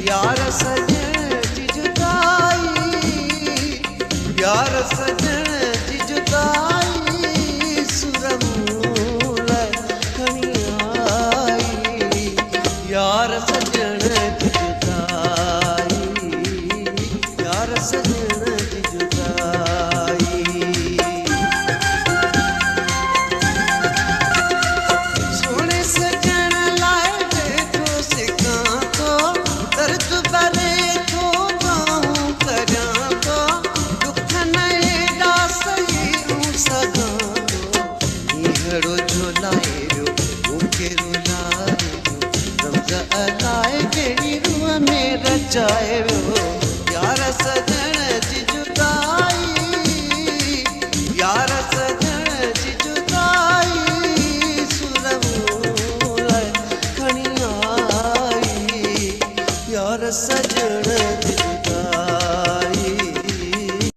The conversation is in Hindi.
यार सजण जी जुदाई, यार सजण जी जुदाई सुरमूल खणी आई। यार सजण जी जुदाई, यार सजण जी जुदाई। सोने सजण लाए देखो सिकां तो दर्द भरे थो बाहूं करियां तो दुख न एॾा सही सघां तो। हींअरो झोलाए वियो मूंखे रुलाए वियो रमज़ अलाए कहिड़ी रूह में रचाए वियो। यार सजण जी जुदाई, यार सजण जी जुदाई सुरमूल खणी आई। यार सजण